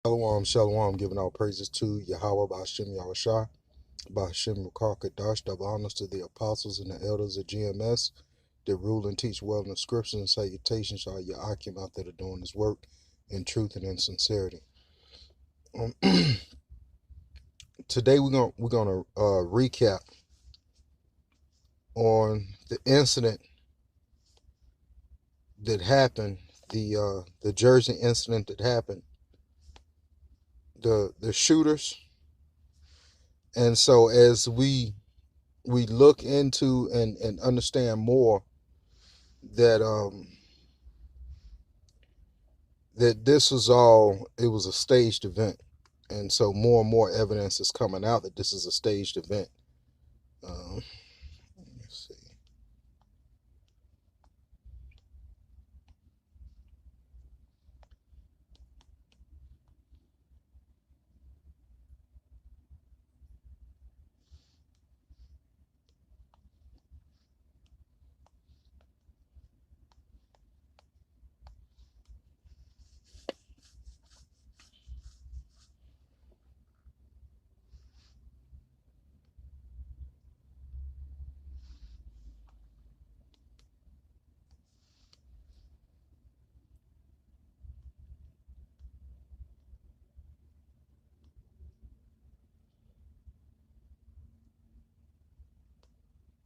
Shalom, shalom, giving all praises to Yahweh, Ba'ashem Yahushua, Ba'ashem Rukar Kadash, double honors to the apostles and the elders of GMS that rule and teach well in the scriptures, and salutations to all your Akim out there that are doing this work in truth and in sincerity. Today we're gonna recap on the incident that happened, the Jersey incident that happened, the shooters. And so as we look into and understand more that that this was it was a staged event, and so more and more evidence is coming out that this is a staged event. Let's see.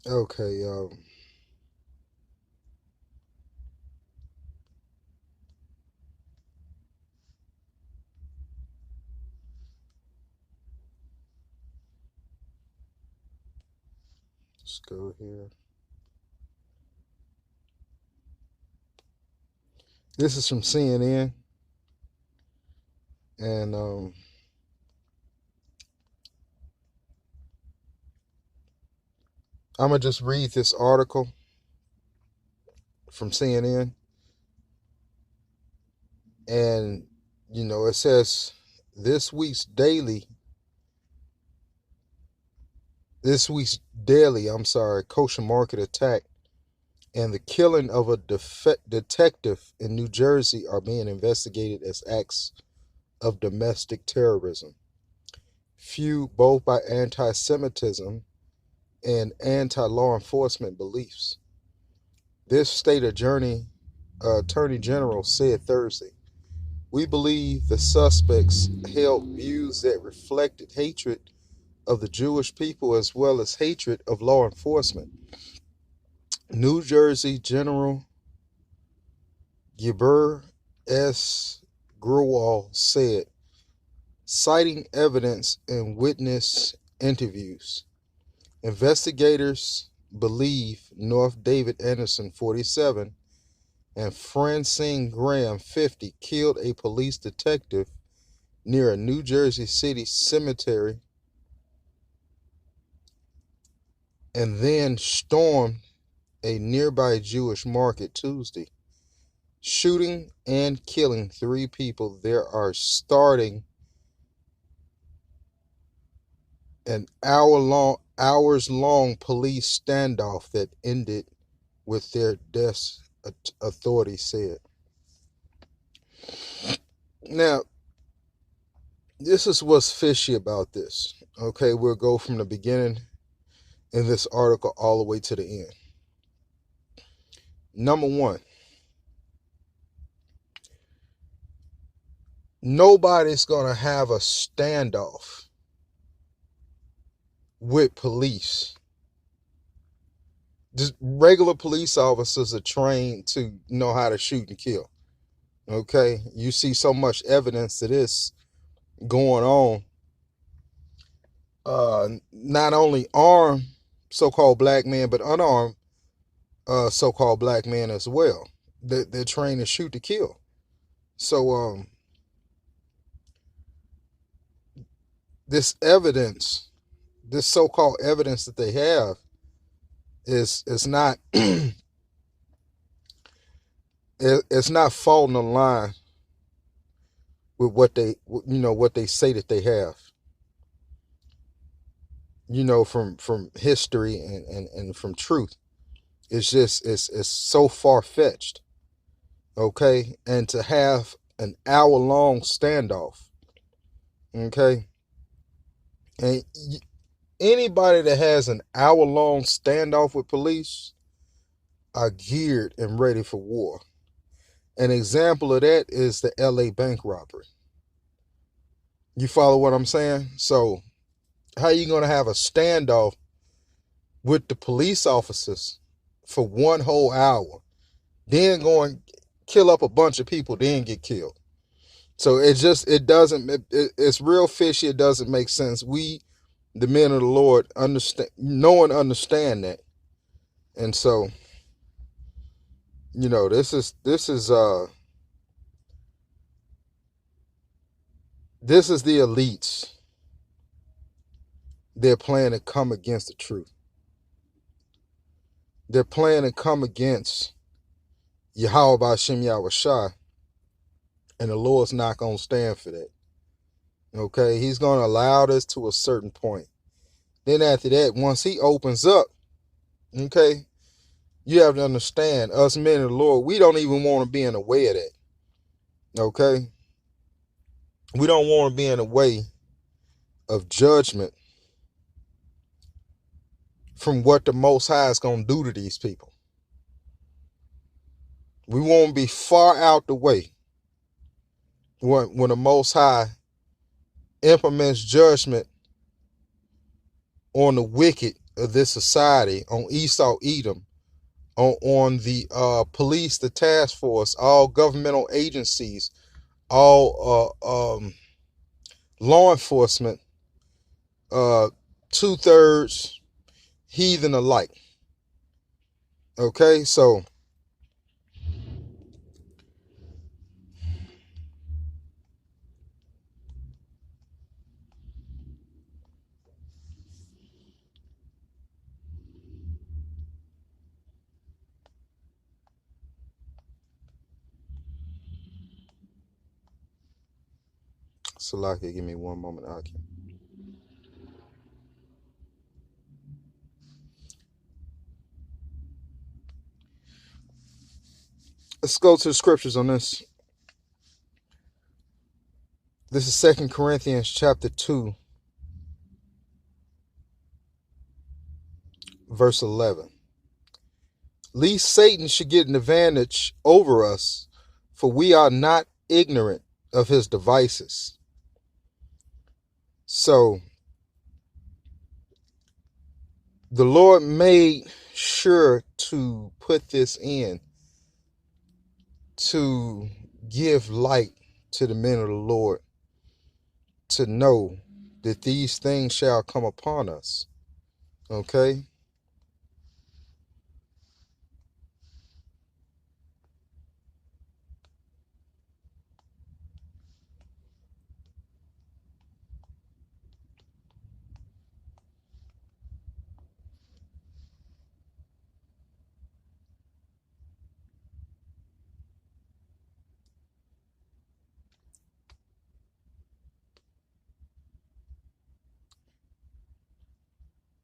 Okay, let's go here. This is from CNN, and I'm gonna just read this article from CNN, and it says this week's daily, kosher market attack and the killing of a detective in New Jersey are being investigated as acts of domestic terrorism, fueled both by anti-Semitism and anti-law enforcement beliefs. This state attorney general said Thursday, "We believe the suspects held views that reflected hatred of the Jewish people as well as hatred of law enforcement." New Jersey General Gibber S. Grewal said, citing evidence and witness interviews. Investigators believe North David Anderson, 47, and Francine Graham, 50, killed a police detective near a New Jersey City cemetery and then stormed a nearby Jewish market Tuesday, shooting and killing 3 people. There are starting an hours long police standoff that ended with their deaths, authorities said. Now, this is what's fishy about this. Okay, we'll go from the beginning in this article all the way to the end. Number one, nobody's going to have a standoff with police. Just regular police officers are trained to know how to shoot and kill. Okay, you see so much evidence of this going on. Not only armed so-called black men, but unarmed so-called black men as well. They're trained to shoot to kill. So this evidence, this so-called evidence that they have, is not it's not falling in line with what they say that they have. From history and from truth. It's just it's so far-fetched. Okay, and to have an hour-long standoff Okay, and anybody that has an hour-long standoff with police are geared and ready for war. An example of that is the LA bank robbery. You follow what I'm saying? So, how are you going to have a standoff with the police officers for one whole hour, then go and kill up a bunch of people, then get killed? So it doesn't, it's real fishy. It doesn't make sense. We, the men of the Lord, understand that. And so, this is the elites. They're planning to come against the truth. They're planning to come against Yahweh Ba'Shem Yahushua, and the Lord's not going to stand for that. Okay, he's going to allow this to a certain point. Then after that, once he opens up, okay, you have to understand, us men of the Lord, we don't even want to be in the way of that. Okay, we don't want to be in the way of judgment from what the Most High is going to do to these people. We want to be far out the way when the Most High implements judgment on the wicked of this society, on Esau, Edom, on the police, the task force, all governmental agencies, all law enforcement, 2/3 heathen alike. Okay, so Salaki, give me one moment, Aki. Let's go to the scriptures on this. This is 2 Corinthians chapter 2, verse 11. Lest Satan should get an advantage over us, for we are not ignorant of his devices. So, the Lord made sure to put this in to give light to the men of the Lord to know that these things shall come upon us. Okay?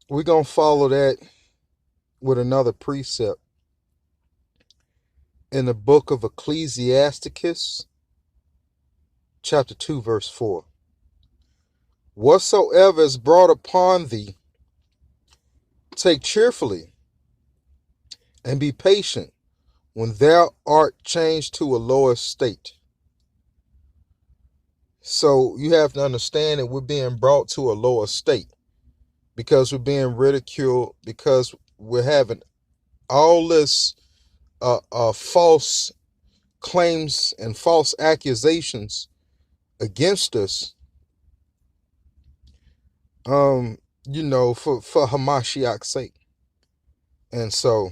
We're going to follow that with another precept in the book of Ecclesiasticus, chapter 2, verse 4. Whatsoever is brought upon thee, take cheerfully, and be patient when thou art changed to a lower state. So you have to understand that we're being brought to a lower state because we're being ridiculed, because we're having all this false claims and false accusations against us, for Hamashiach's sake. And so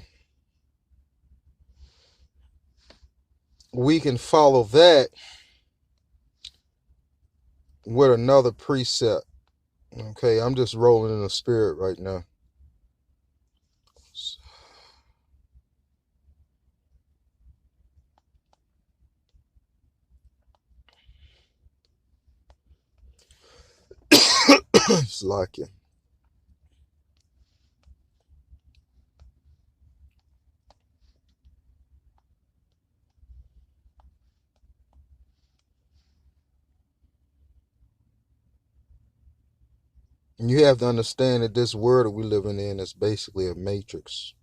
we can follow that with another precept. Okay, I'm just rolling in the spirit right now. It's like it. And you have to understand that this world that we're living in is basically a matrix.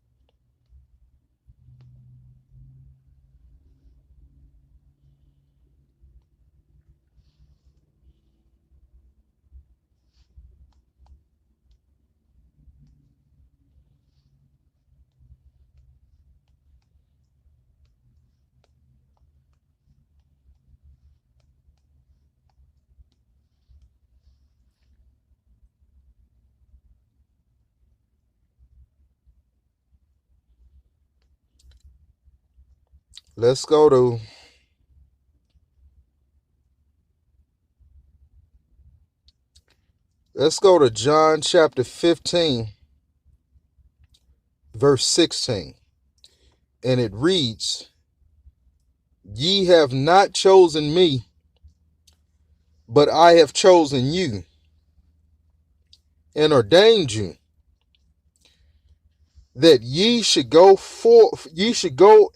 Let's go to John chapter 15, verse 16. And it reads, "Ye have not chosen me, but I have chosen you and ordained you that ye should go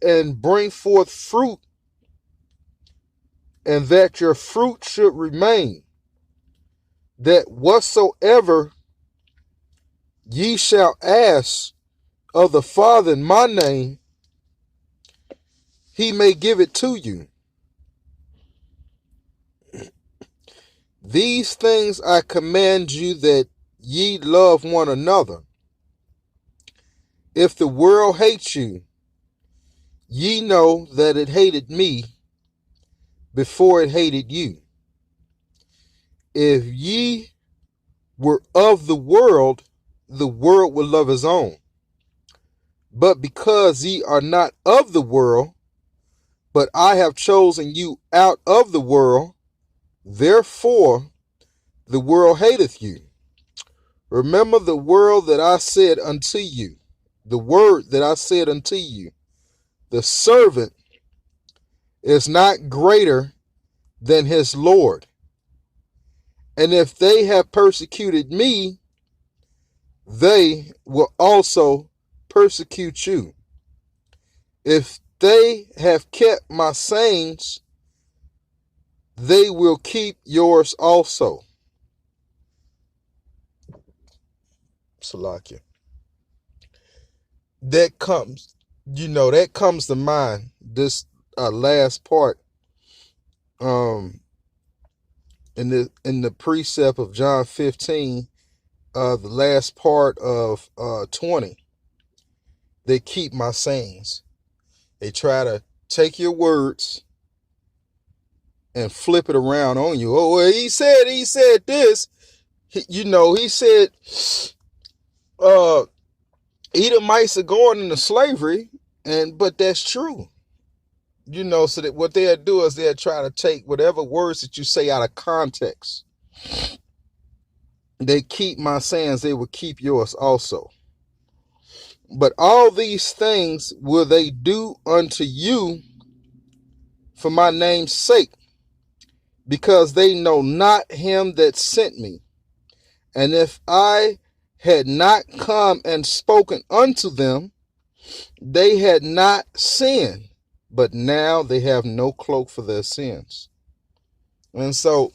and bring forth fruit, and that your fruit should remain, that whatsoever ye shall ask of the Father in my name, he may give it to you. These things I command you, that ye love one another. If the world hates you, ye know that it hated me before it hated you. If ye were of the world would love his own. But because ye are not of the world, but I have chosen you out of the world, therefore the world hateth you. Remember the word that I said unto you, the servant is not greater than his Lord. And if they have persecuted me, they will also persecute you. If they have kept my sayings, they will keep yours also." Salakia. That comes to mind, this last part, in the precept of John 15, the last part of 20. They keep my sayings. They try to take your words and flip it around on you. Oh, well, he said this. He said Edomites are going into slavery, but that's true. So that what they'll do is they'll try to take whatever words that you say out of context. They keep my sayings, they will keep yours also. But all these things will they do unto you for my name's sake, because they know not him that sent me. And if I had not come and spoken unto them, they had not sinned, but now they have no cloak for their sins. And so,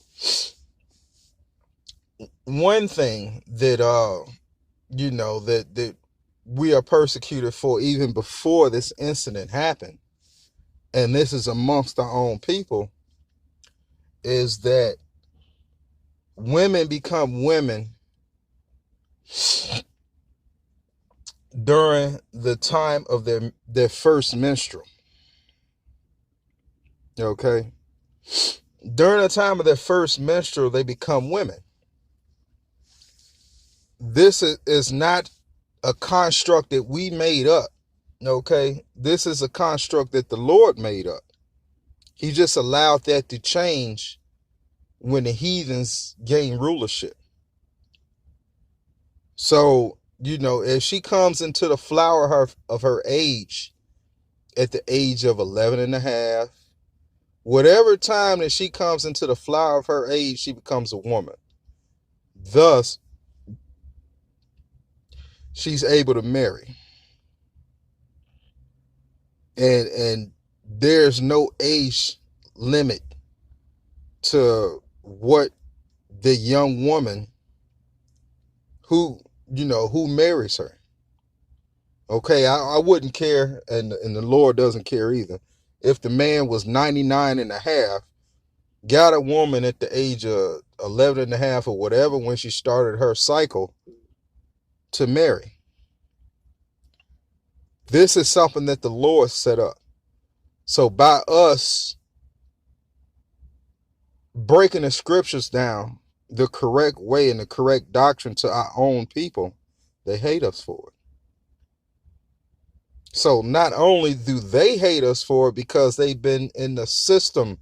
one thing that that we are persecuted for, even before this incident happened, and this is amongst our own people, is that women become women during the time of their first menstrual. Okay? During the time of their first menstrual, they become women. This is not a construct that we made up. Okay? This is a construct that the Lord made up. He just allowed that to change when the heathens gained rulership. So, if she comes into the flower of her age at the age of 11 and a half, whatever time that she comes into the flower of her age, she becomes a woman. Thus, she's able to marry. And there's no age limit to what the young woman who, who marries her. Okay, I wouldn't care, and the Lord doesn't care either, if the man was 99 and a half, got a woman at the age of 11 and a half or whatever when she started her cycle to marry. This is something that the Lord set up. So by us breaking the scriptures down the correct way and the correct doctrine to our own people, they hate us for it. So not only do they hate us for it because they've been in the system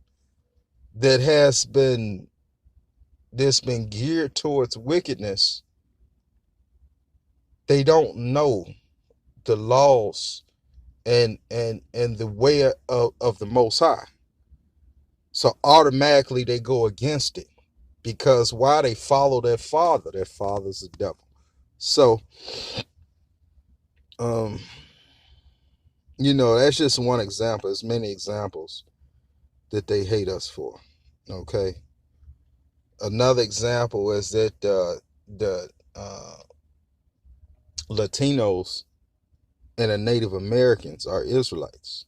that has been that's been geared towards wickedness, they don't know the laws and the way of the Most High. So automatically they go against it because why? They follow their father. Their father's the devil. So that's just one example. There's many examples that they hate us for. Okay. Another example is that the Latinos and the Native Americans are Israelites.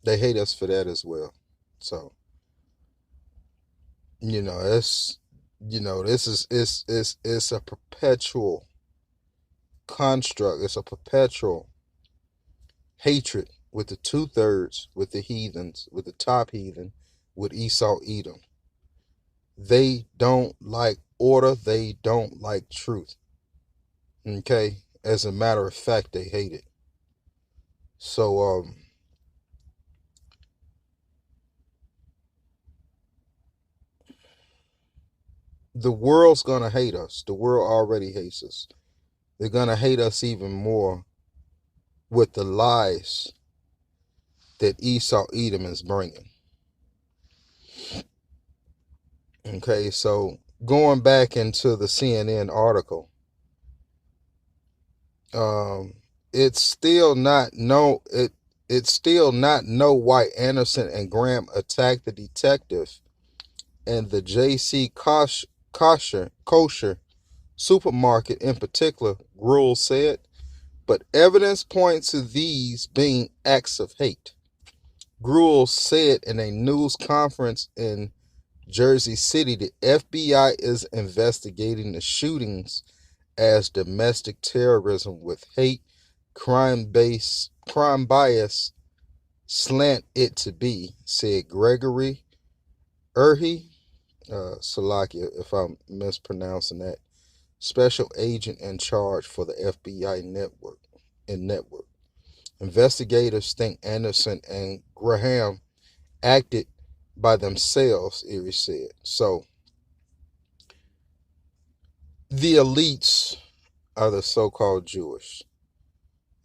They hate us for that as well. So, it's this is it's a perpetual construct. It's a perpetual hatred with the 2/3, with the heathens, with the top heathen, with Esau Edom. They don't like order. They don't like truth. Okay? As a matter of fact, they hate it. So, the world's going to hate us. The world already hates us. They're going to hate us even more with the lies that Esau Edom is bringing. Okay, so going back into the CNN article, it's still not why Anderson and Graham attacked the detective and the J.C. Kosher supermarket in particular, Gruhl said, but evidence points to these being acts of hate. Gruhl said in a news conference in Jersey City, the FBI is investigating the shootings as domestic terrorism with hate, crime bias slant it to be, said Gregory Erhe, Salakia, if I'm mispronouncing that, special agent in charge for the FBI network. Investigators think Anderson and Graham acted by themselves, Erie said. So the elites are the so-called Jewish.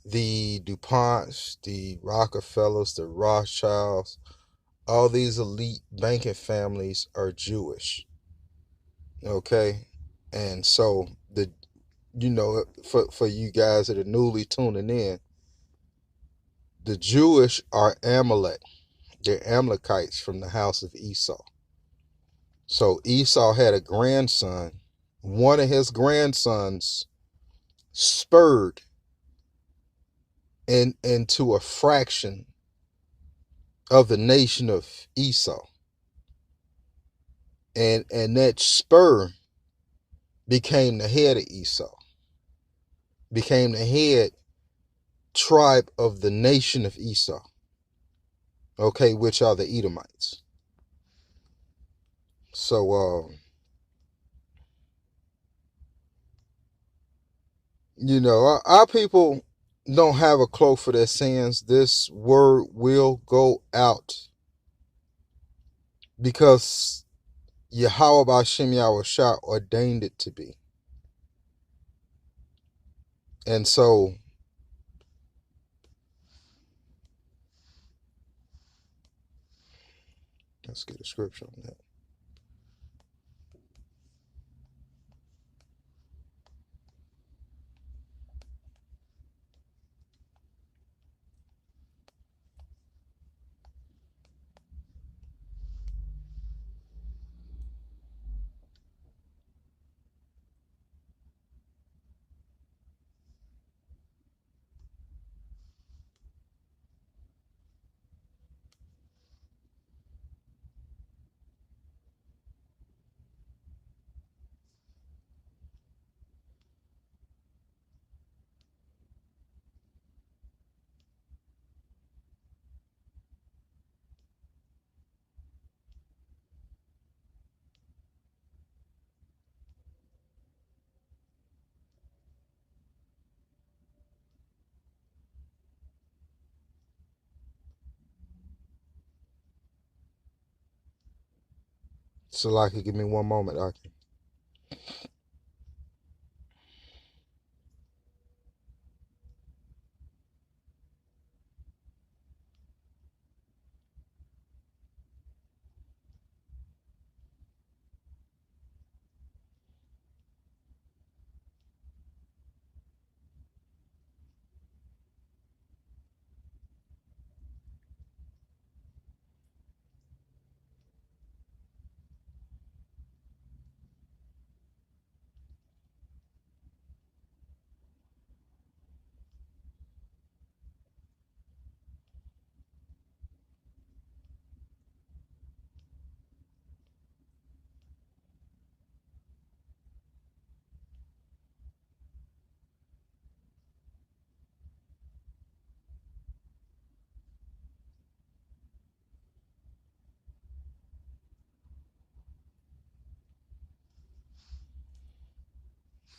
The DuPonts, the Rockefellers, the Rothschilds, all these elite banking families are Jewish. Okay? And so for you guys that are newly tuning in, the Jewish are Amalek. They're Amalekites from the house of Esau. So Esau had a grandson. One of his grandsons spurred into a fraction of the nation of Esau. And that spur became the head of Esau. Became the head tribe of the nation of Esau. Okay, which are the Edomites. So our people don't have a cloak for their sins. This word will go out because Yahweh B'Shem Yahushua ordained it to be. And so let's get a scripture on that. Salaki, give me one moment, Aki.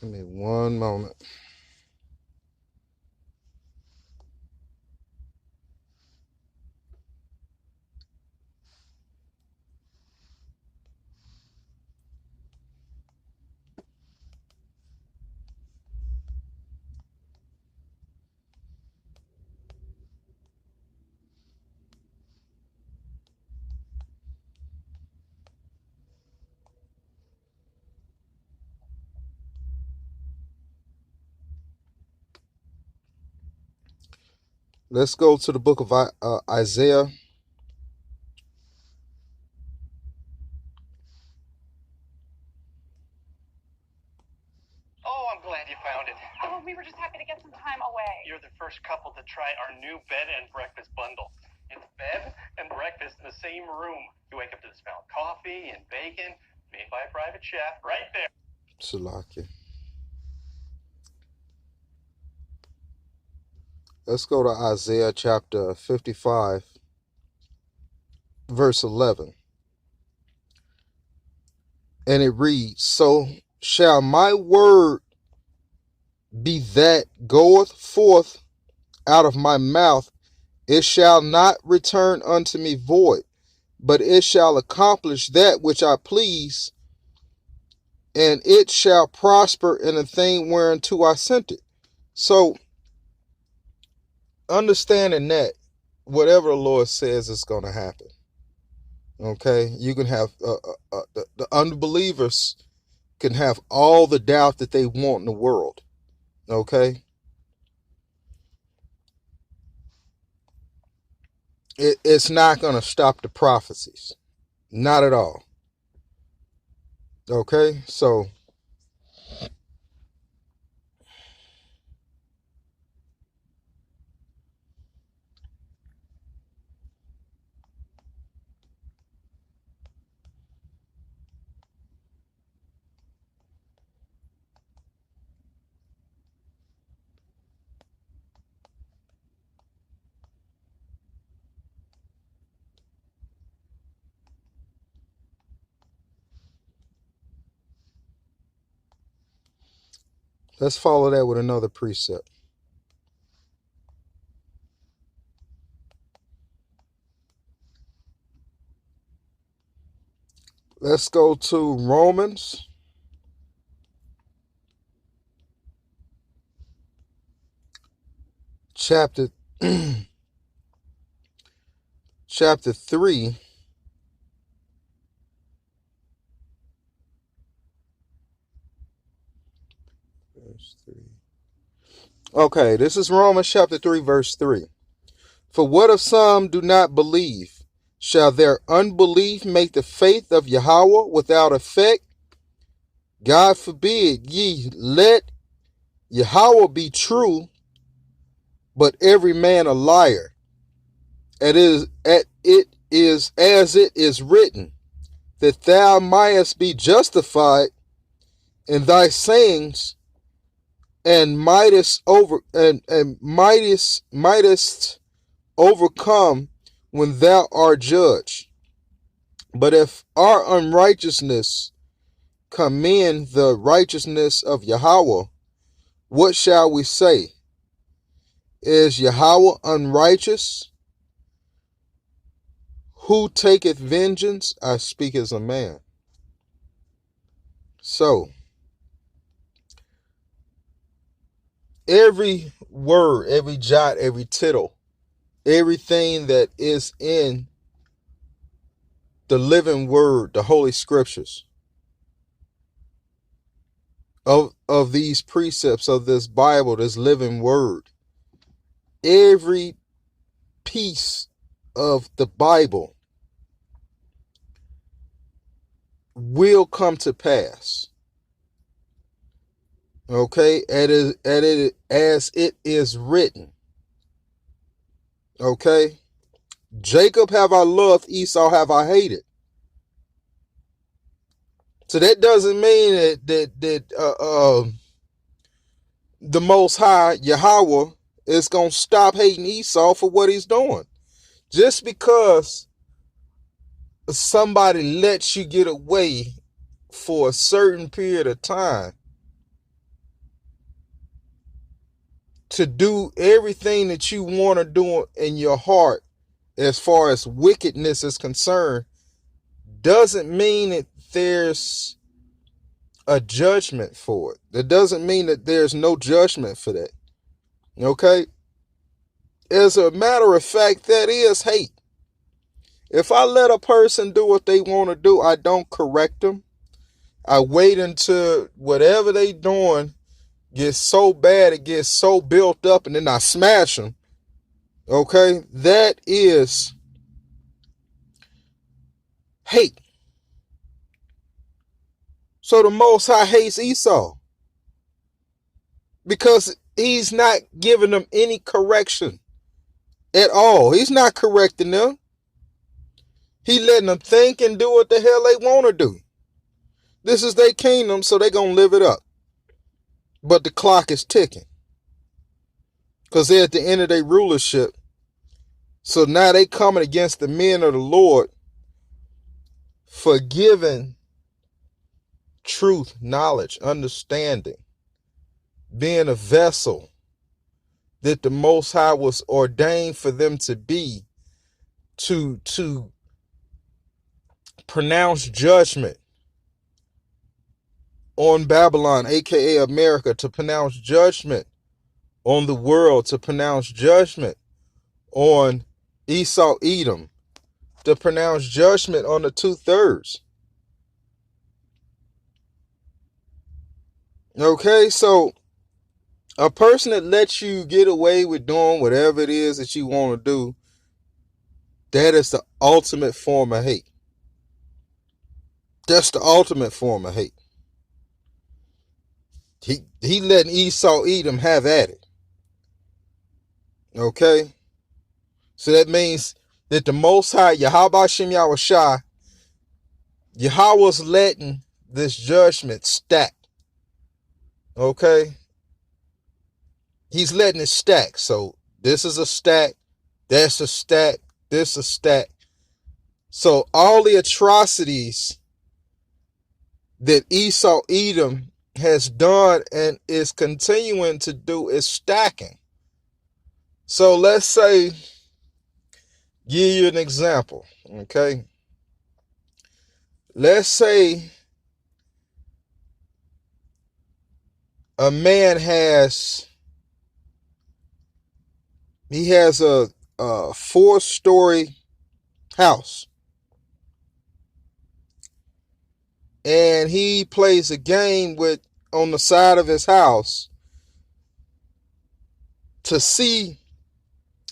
Give me one moment. Let's go to the book of Isaiah. Oh, I'm glad you found it. Oh, we were just happy to get some time away. You're the first couple to try our new bed and breakfast bundle. It's bed and breakfast in the same room. You wake up to the smell of coffee and bacon made by a private chef right there. Salaki. Let's go to Isaiah chapter 55, verse 11. And it reads, So shall my word be that goeth forth out of my mouth, it shall not return unto me void, but it shall accomplish that which I please, and it shall prosper in the thing whereunto I sent it. So, understanding that whatever the Lord says is going to happen. Okay, you can have the unbelievers can have all the doubt that they want in the world. Okay, it's not going to stop the prophecies, not at all. Okay, so let's follow that with another precept. Let's go to Romans chapter 3, verse 3. Okay, this is Romans chapter 3, verse 3. For what if some do not believe? Shall their unbelief make the faith of Yahweh without effect? God forbid, ye let Yahweh be true, but every man a liar. It is as it is written, that thou mightest be justified in thy sayings, and mightest overcome when thou art judged. But if our unrighteousness commend the righteousness of Yahweh, what shall we say? Is Yahweh unrighteous? Who taketh vengeance? I speak as a man. So every word, every jot, every tittle, everything that is in the living word, the Holy Scriptures, of these precepts, of this Bible, this living word, every piece of the Bible will come to pass. Okay, as it is written. Okay, Jacob have I loved, Esau have I hated. So that doesn't mean that the Most High Yahweh is gonna stop hating Esau for what he's doing. Just because somebody lets you get away for a certain period of time to do everything that you want to do in your heart as far as wickedness is concerned, doesn't mean that there's a judgment for it. That doesn't mean that there's no judgment for that. Okay? As a matter of fact, that is hate. If I let a person do what they want to do, I don't correct them. I wait until whatever they doing gets so bad, it gets so built up, and then I smash them. Okay? That is hate. So the Most High hates Esau because he's not giving them any correction at all. He's not correcting them. He letting them think and do what the hell they want to do. This is their kingdom, so they're going to live it up. But the clock is ticking because they're at the end of their rulership. So now they coming against the men of the Lord for giving truth, knowledge, understanding, being a vessel that the Most High was ordained for them to be, to pronounce judgment on Babylon, aka America, to pronounce judgment on the world, to pronounce judgment on Esau, Edom, to pronounce judgment on the 2/3. Okay, so a person that lets you get away with doing whatever it is that you want to do, that is the ultimate form of hate. That's the ultimate form of hate. He letting Esau, Edom have at it. Okay? So that means that the Most High, Yahweh Shem Yahushua, Yahweh's letting this judgment stack. Okay? He's letting it stack. So this is a stack, that's a stack, this a stack. So all the atrocities that Esau, Edom has done and is continuing to do is stacking. So let's say, give you an example, okay? Let's say a man has a 4-story house, and he plays a game on the side of his house to see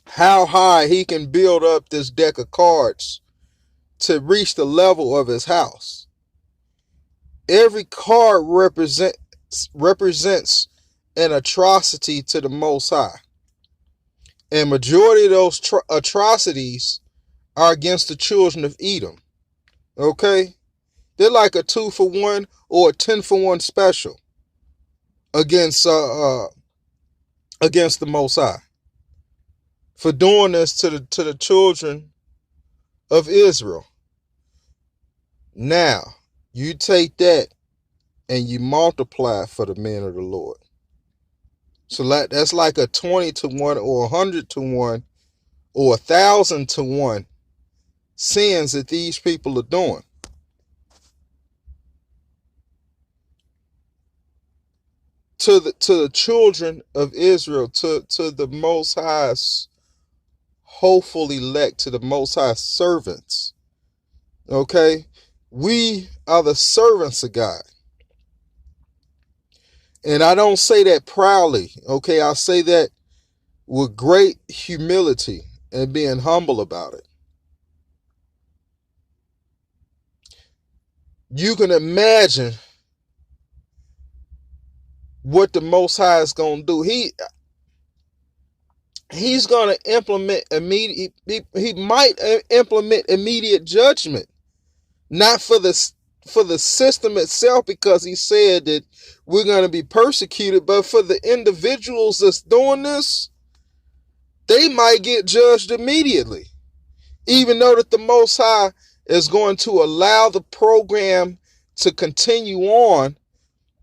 how high he can build up this deck of cards to reach the level of his house. Every card represents an atrocity to the Most High. And majority of those atrocities are against the children of Edom. Okay? They're like a 2-for-1 or a 10-for-1 special against the Most High for doing this to the children of Israel. Now, you take that and you multiply for the men of the Lord. So that's like a 20-to-1 or 100-to-1 or 1,000-to-1 sins that these people are doing. to the children of Israel, to the Most High's hopeful elect, to the Most High servants. Okay, we are the servants of God, and I don't say that proudly. Okay, I say that with great humility and being humble about it. You can imagine what the Most High is going to do. He's going to implement immediate. He might implement immediate judgment, not for the system itself, because he said that we're going to be persecuted, but for the individuals that's doing this, they might get judged immediately, even though that the Most High is going to allow the program to continue on.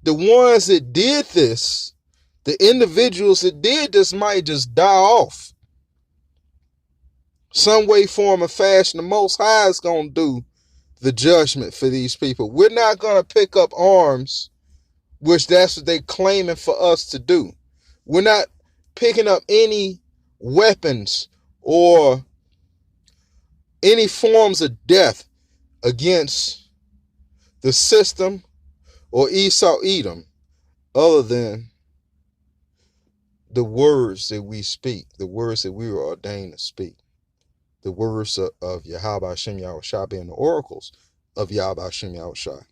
The ones that did this, the individuals that did this, might just die off. Some way, form, or fashion, the Most High is going to do the judgment for these people. We're not going to pick up arms, which that's what they're claiming for us to do. We're not picking up any weapons or any forms of death against the system or Esau Edom, other than the words that we speak, the words that we were ordained to speak, the words of Yahweh Hashem Yahushua, being the oracles of Yahweh Hashem Yahushua.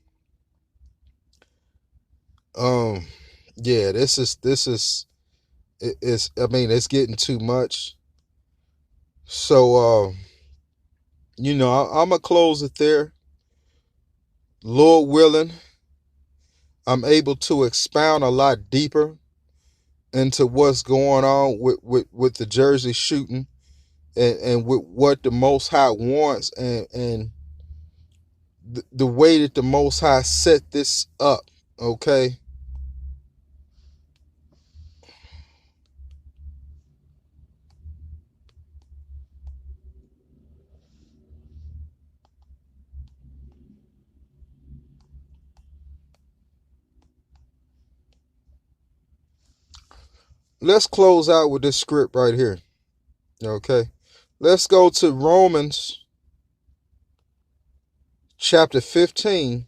Yeah, this is I mean, it's getting too much. So, I'm going to close it there. Lord willing, I'm able to expound a lot deeper into what's going on with the Jersey shooting and with what the Most High wants and the way that the Most High set this up, okay? Let's close out with this script right here, okay? Let's go to Romans chapter 15,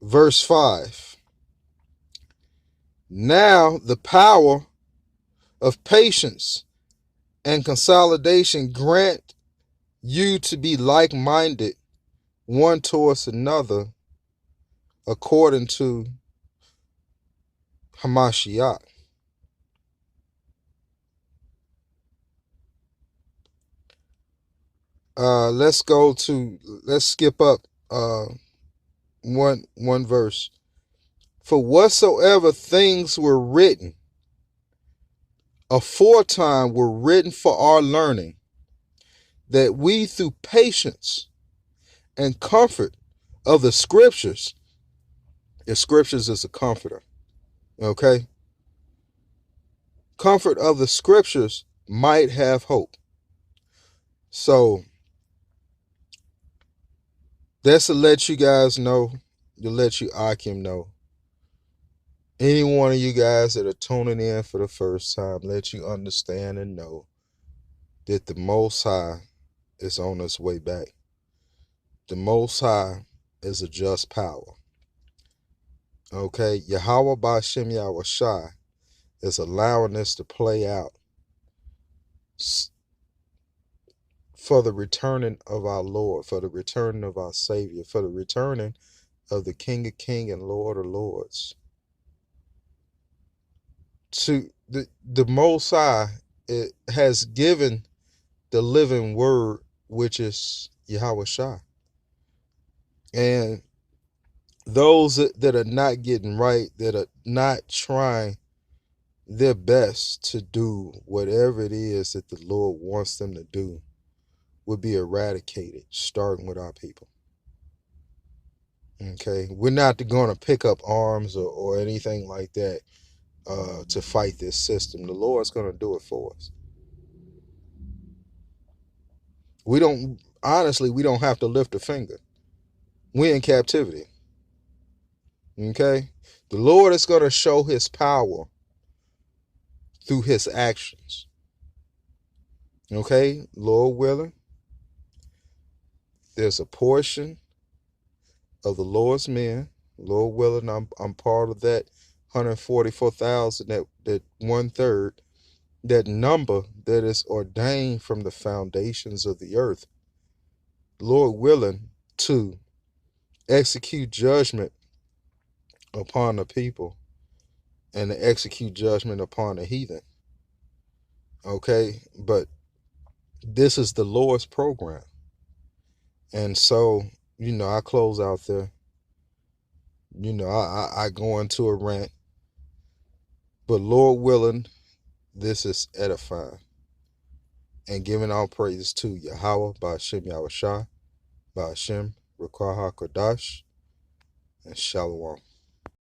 verse 5. Now the power of patience and consolidation grant you to be like-minded one towards another according to Hamashiach. Let's skip up one verse. For whatsoever things were written aforetime were written for our learning, that we through patience and comfort of the scriptures is a comforter, okay? Comfort of the scriptures might have hope. So that's to let you guys know, to let you Akim know. Any one of you guys that are tuning in for the first time, let you understand and know that the Most High is on its way back. The Most High is a just power. Okay, Yahweh Ba'Shem Yahushai is allowing this to play out for the returning of our Lord, for the returning of our Savior, for the returning of the King of Kings and Lord of Lords. To the Most High, it has given the living word, which is Yahushua. And those that are not getting right, that are not trying their best to do whatever it is that the Lord wants them to do, will be eradicated, starting with our people. Okay, we're not going to pick up arms or anything like that to fight this system. The Lord's going to do it for us. We don't have to lift a finger. We're in captivity. Okay, The Lord is going to show his power through his actions. Okay, Lord willing, there's a portion of the Lord's men. Lord willing, I'm part of that 144,000, that 1/3, that number that is ordained from the foundations of the earth. Lord willing, to execute judgment upon the people and to execute judgment upon the heathen. Okay, but this is the Lord's program. And so, I close out there. I go into a rant, but Lord willing, this is edifying and giving all praises to Yahweh, Ba'ashem Yahushua, Ba'ashem Ruach HaKodesh, and Shalom.